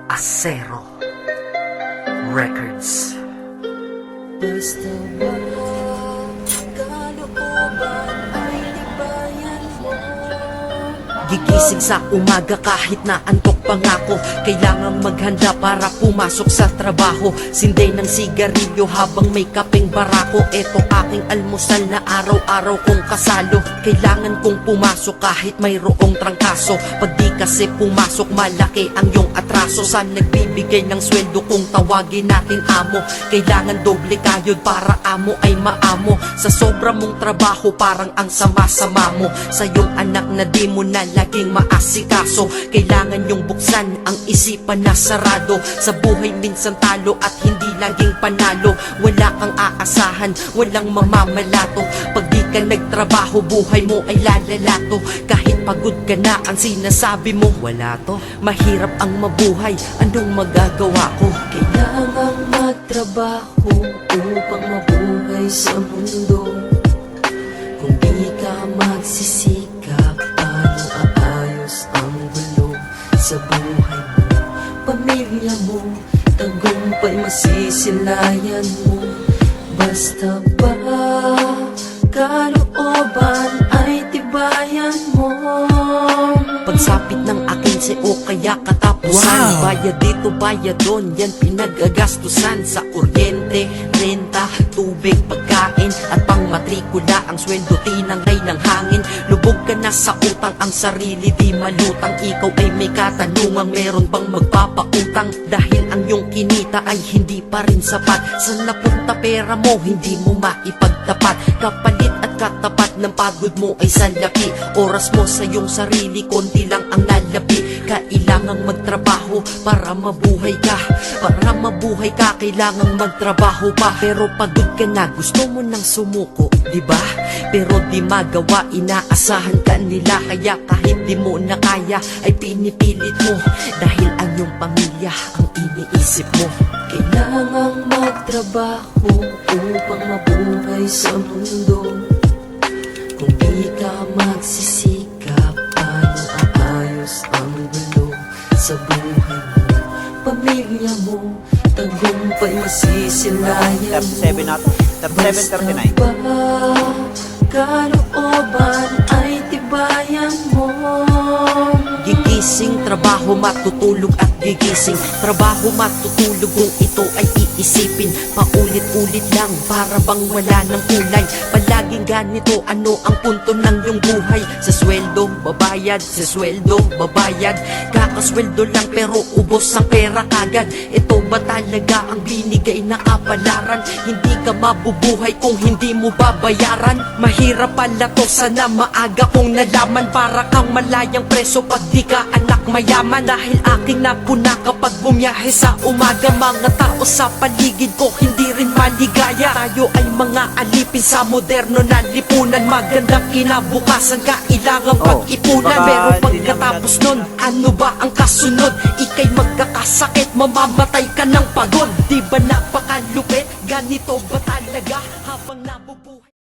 Acero Records. Basta ba kalooban ay tibayan mo. Gigising sa umaga kahit na antok pa nga ako. Kailangang maghanda para pumasok sa trabaho. Sinday ng sigarilyo habang may kapeng barako. Eto aking almusal na araw-araw kong kasalo. Kailangan kong pumasok kahit mayroong trangkaso. Pag di kasi pumasok malaki ang iyong atraso. Sa nagbibigay ng sweldo kung tawagin natin amo. Kailangan doble kayod para amo ay maamo. Sa sobra mong trabaho parang ang sama-sama mo. Sa iyong anak na di mo na laging maasikaso. Kailangan yung buksan ang isipan na sarado. Sa buhay minsan talo at hindi laging panalo. Wala kang aasahan, walang mamamalato. Pag di ka nagtrabaho, buhay mo ay lalalato. Kahit pagod ka na, ang sinasabi mo wala to. Mahirap ang mabuhay, anong magagawa ko? Kailangang magtrabaho upang mabuhay sa mundo. Kung di ka magsisikap, paano aayos ang gulo sa buhay mo? Pamilya mo, tagumpay masisilayan mo. Basta ba kalooban ay tibayan mo. Pagsapit ng aking o kaya katapusan. Wow! Bayad dito, bayad doon, yan pinagagastusan. Sa kuryente, renta, tubig, pagkain at pang matrikula. Ang sweldo tinangay ng hangin. Lubog ka na sa utang, ang sarili di malutang. Ikaw ay may katanungang meron bang magpapautang? Dahil ang iyong kinita ay hindi pa rin sapat. Saan napunta pera mo, hindi mo maipagtapat. Kapalit at katapat ng pagod mo ay salapi. Oras mo sa iyong sarili, konti lang ang nalapi. Kailangang magtrabaho para mabuhay ka. Para mabuhay ka, kailangang magtrabaho pa. Pero pagod ka na, gusto mo nang sumuko, diba? Pero di magawa, inaasahan ka nila. Kaya kahit di mo na kaya, ay pinipilit mo. Dahil ang iyong pamilya ang iniisip mo. Kailangang magtrabaho upang mabuhay sa mundo. Kung di ka magsisikap, paano aayos ang gulo sa buhay mo? Pamilya mo, tagumpay masisilayan mo. 37 na to. 37:39. Basta ba kalooban ay tibayan mo. Gigising, trabaho, matutulog at gigising. Trabaho, matutulog kung ito ay iisipin. Paulit-ulit lang para bang wala ng kulay. Palaging ganito, ano ang punto ng iyong buhay? Sa sweldo, babayad, sa sweldo, babayad. Kakasweldo lang pero ubos ang pera kagad. Ito ba talaga ang binigay na kapalaran? Hindi ka mabubuhay kung hindi mo babayaran. Mahirap pala to, sana maaga kong nalaman. Para kang malayang preso pag di ka anak mayaman. Dahil aking napuna kapag bumiyahe sa umaga. Mga tao sa paligid ko hindi rin maligaya. Tayo ay mga alipin sa moderno na lipunan. Magandang kinabukasan, kailangan pag-ipunan. Pero pagkatapos nun, ano ba ang kasunod? Ika'y magkakasakit, mamamatay ka ng pagod. Di ba napakalupit? Ganito ba talaga habang nabubuhay?